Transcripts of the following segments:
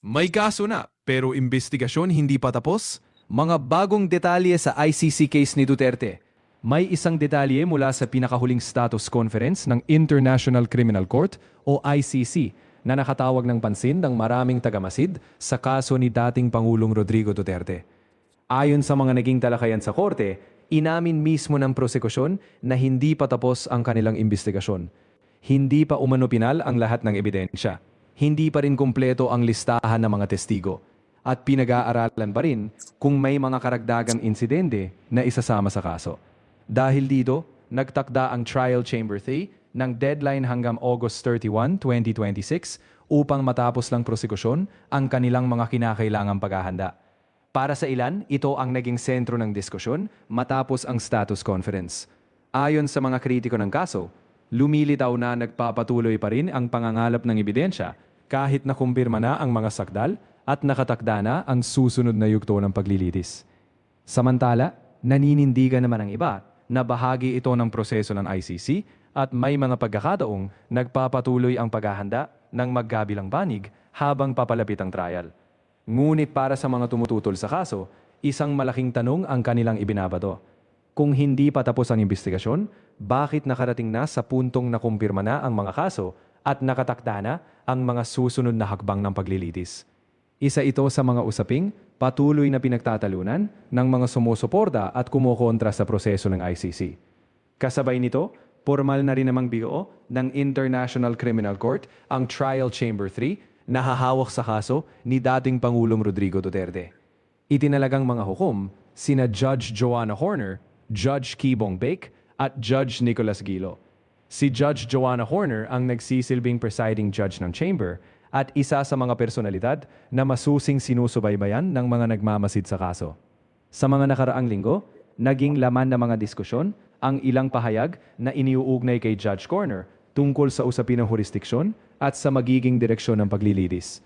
May kaso na, pero investigasyon hindi pa tapos? Mga bagong detalye sa ICC case ni Duterte. May isang detalye mula sa pinakahuling status conference ng International Criminal Court o ICC na nakatawag ng pansin ng maraming tagamasid sa kaso ni dating Pangulong Rodrigo Duterte. Ayon sa mga naging talakayan sa korte, inamin mismo ng prosekusyon na hindi pa tapos ang kanilang investigasyon. Hindi pa umano pinal ang lahat ng ebidensya. Hindi pa rin kumpleto ang listahan ng mga testigo. At pinag-aaralan pa rin kung may mga karagdagang insidente na isasama sa kaso. Dahil dito, nagtakda ang Trial Chamber 3 ng deadline hanggang August 31, 2026 upang matapos ng prosekusyon ang kanilang mga kinakailangang paghahanda. Para sa ilan, ito ang naging sentro ng diskusyon matapos ang status conference. Ayon sa mga kritiko ng kaso, lumilitaw na nagpapatuloy pa rin ang pangangalap ng ebidensya kahit na kumpirma na ang mga sakdal at nakatakda na ang susunod na yugto ng paglilitis. Samantala, naninindigan naman ang iba na bahagi ito ng proseso ng ICC at may mga pagkakataong nagpapatuloy ang paghahanda ng magkabilang panig habang papalapit ang trial. Ngunit para sa mga tumututol sa kaso, isang malaking tanong ang kanilang ibinabato. Kung hindi pa tapos ang investigasyon, bakit nakarating na sa puntong nakumpirma na ang mga kaso at nakatakda na ang mga susunod na hakbang ng paglilitis? Isa ito sa mga usaping patuloy na pinagtatalunan ng mga sumusuporta at kumukontra sa proseso ng ICC. Kasabay nito, formal na rin namang binuo ng International Criminal Court ang Trial Chamber 3 na hahawak sa kaso ni dating Pangulong Rodrigo Duterte. Itinalagang mga hukom sina Judge Joanna Horner, Judge Kibong Bake at Judge Nicolas Gilo. Si Judge Joanna Horner ang nagsisilbing presiding judge ng chamber at isa sa mga personalidad na masusing sinusubaybayan ng mga nagmamasid sa kaso. Sa mga nakaraang linggo, naging laman ng mga diskusyon ang ilang pahayag na iniuugnay kay Judge Corner tungkol sa usapin ng jurisdiksyon at sa magiging direksyon ng paglilitis.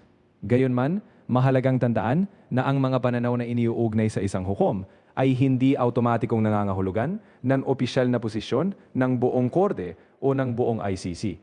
Gayunman, mahalagang tandaan na ang mga pananaw na iniuugnay sa isang hukom ay hindi automatikong nangangahulugan ng opisyal na posisyon ng buong korte o ng buong ICC.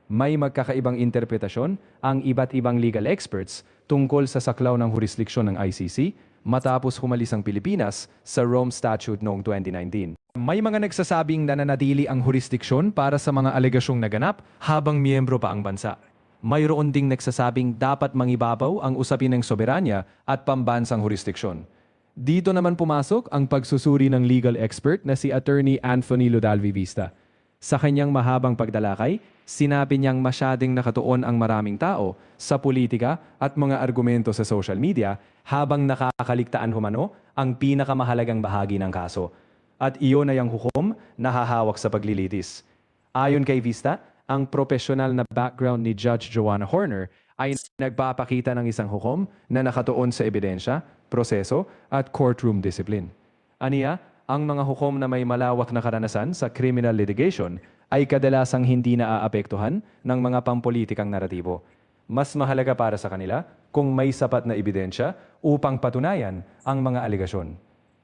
May magkakaibang interpretasyon ang iba't ibang legal experts tungkol sa saklaw ng jurisdiksyon ng ICC matapos humalis ang Pilipinas sa Rome Statute noong 2019. May mga nagsasabing nananatili ang jurisdiksyon para sa mga alegasyong naganap habang miyembro pa ang bansa. Mayroon ding nagsasabing dapat mangibabaw ang usapin ng soberanya at pambansang jurisdiksyon. Dito naman pumasok ang pagsusuri ng legal expert na si Attorney Anthony Ludalvi Vista. Sa kanyang mahabang pagdalakay, sinabi niyang masyading nakatuon ang maraming tao sa politika at mga argumento sa social media habang nakakaligtaan humano ang pinakamahalagang bahagi ng kaso. At iyon ay ang hukom na hahawak sa paglilitis. Ayon kay Vista, ang profesional na background ni Judge Joanna Horner ay nagpapakita ng isang hukom na nakatuon sa ebidensya, proseso at courtroom discipline. Aniya, ang mga hukom na may malawak na karanasan sa criminal litigation ay kadalasang hindi naaapektuhan ng mga pampolitikang naratibo. Mas mahalaga para sa kanila kung may sapat na ebidensya upang patunayan ang mga alegasyon.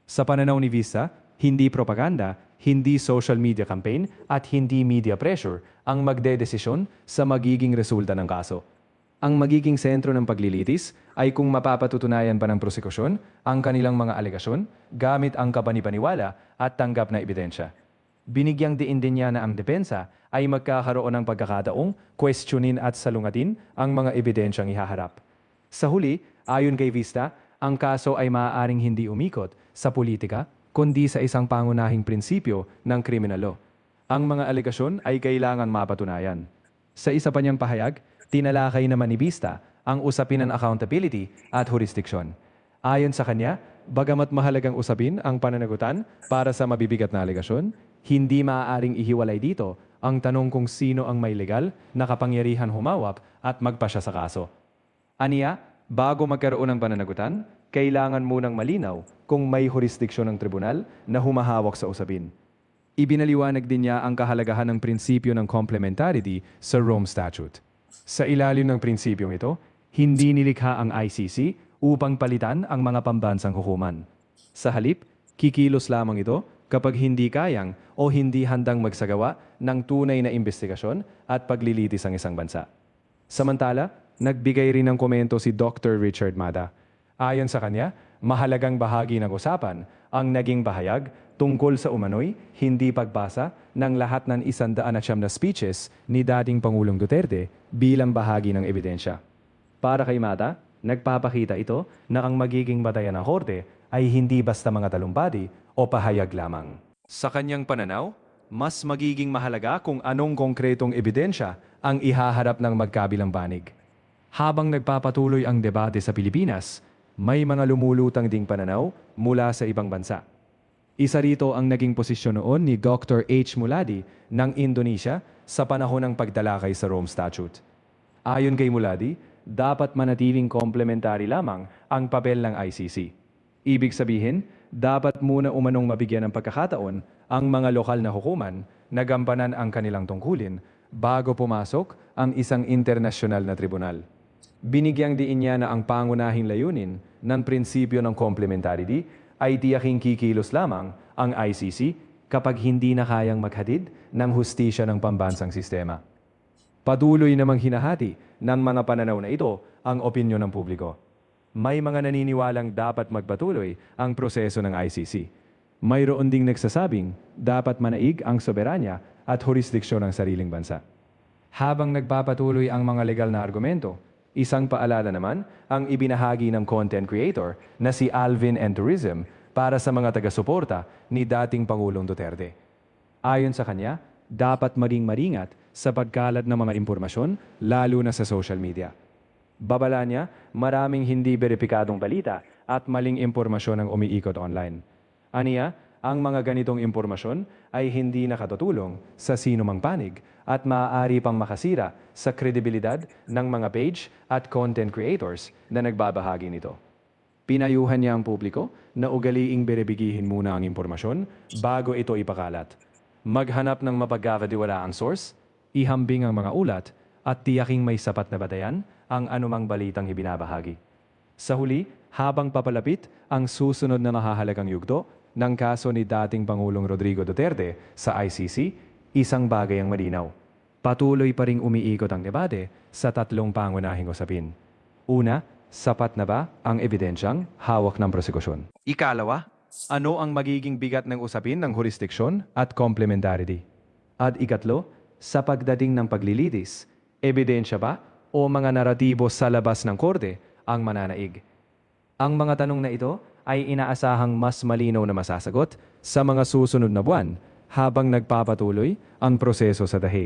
Sa pananaw ni Vista, hindi propaganda, hindi social media campaign at hindi media pressure ang magdedesisyon sa magiging resulta ng kaso. Ang magiging sentro ng paglilitis ay kung mapapatutunayan pa ng prosekusyon ang kanilang mga alegasyon gamit ang kapanipaniwala at tanggap na ebidensya. Binigyang diin din niya na ang depensa ay magkakaroon ng pagkakataong questionin at salungatin ang mga ebidensyang ihaharap. Sa huli, ayon kay Vista, ang kaso ay maaaring hindi umikot sa politika kundi sa isang pangunahing prinsipyo ng criminal law. Ang mga alegasyon ay kailangan mapatunayan. Sa isa pa niyang pahayag, tinalakay naman ni Vista ang usapin ng accountability at jurisdiksyon. Ayon sa kanya, bagamat mahalagang usapin ang pananagutan para sa mabibigat na alegasyon, hindi maaaring ihiwalay dito ang tanong kung sino ang may legal na kapangyarihan humawak at magpasya sa kaso. Aniya, bago magkaroon ng pananagutan, kailangan munang malinaw kung may jurisdiksyon ng tribunal na humahawak sa usapin. Ibinaliwanag din niya ang kahalagahan ng prinsipyo ng complementarity sa Rome Statute. Sa ilalim ng prinsipyong ito, hindi nilikha ang ICC upang palitan ang mga pambansang hukuman. Sa halip, kikilos lamang ito kapag hindi kayang o hindi handang magsagawa ng tunay na investigasyon at paglilitis ang isang bansa. Samantala, nagbigay rin ng komento si Dr. Richard Mada. Ayon sa kanya, mahalagang bahagi ng usapan ang naging bahayag tungkol sa umano'y hindi pagbasa ng lahat ng 109 na speeches ni dating Pangulong Duterte bilang bahagi ng ebidensya. Para kay Mata, nagpapakita ito na ang magiging batayan ng korte ay hindi basta mga talumpati o pahayag lamang. Sa kanyang pananaw, mas magiging mahalaga kung anong konkretong ebidensya ang ihaharap ng magkabilang panig. Habang nagpapatuloy ang debate sa Pilipinas, may mga lumulutang ding pananaw mula sa ibang bansa. Isa rito ang naging posisyon noon ni Dr. H. Muladi ng Indonesia sa panahon ng pagtalakay sa Rome Statute. Ayon kay Muladi, dapat manatiling komplementary lamang ang papel ng ICC. Ibig sabihin, dapat muna umanong mabigyan ng pagkakataon ang mga lokal na hukuman na gampanan ang kanilang tungkulin bago pumasok ang isang internasyonal na tribunal. Binigyang diin niya na ang pangunahing layunin ng prinsipyo ng complementarity ay tiyaking kikilos lamang ang ICC kapag hindi na kayang maghatid ng hustisya ng pambansang sistema. Patuloy namang hinahati ng mga pananaw na ito ang opinyon ng publiko. May mga naniniwalang dapat magpatuloy ang proseso ng ICC. Mayroon ding nagsasabing dapat manaig ang soberanya at jurisdiksyon ng sariling bansa. Habang nagpapatuloy ang mga legal na argumento, isang paalala naman ang ibinahagi ng content creator na si Alvin and Tourism para sa mga taga-suporta ni dating Pangulong Duterte. Ayon sa kanya, dapat maging maringat sa pagkalat ng mga impormasyon, lalo na sa social media. Babala niya, maraming hindi beripikadong balita at maling impormasyon ang umiikot online. Aniya, ang mga ganitong impormasyon ay hindi nakatutulong sa sinumang panig at maaari pang makasira sa kredibilidad ng mga page at content creators na nagbabahagi nito. Pinayuhan niya ang publiko na ugaliing berebigihin muna ang impormasyon bago ito ipakalat. Maghanap ng mapagkakatiwalaang source, ihambing ang mga ulat, at tiyaking may sapat na batayan ang anumang balitang ibinabahagi. Sa huli, habang papalapit ang susunod na mahahalagang yugto ng kaso ni dating Pangulong Rodrigo Duterte sa ICC, isang bagay ang malinaw. Patuloy pa ring umiikot ang debate sa tatlong pangunahing usapin. Una, sapat na ba ang ebidensyang hawak ng prosekusyon? Ikalawa, ano ang magiging bigat ng usapin ng jurisdiksyon at complementarity? At ikatlo, sa pagdating ng paglilitis, ebidensya ba o mga naratibo sa labas ng korte ang mananaig? Ang mga tanong na ito ay inaasahang mas malinaw na masasagot sa mga susunod na buwan habang nagpapatuloy ang proseso sa The Hague.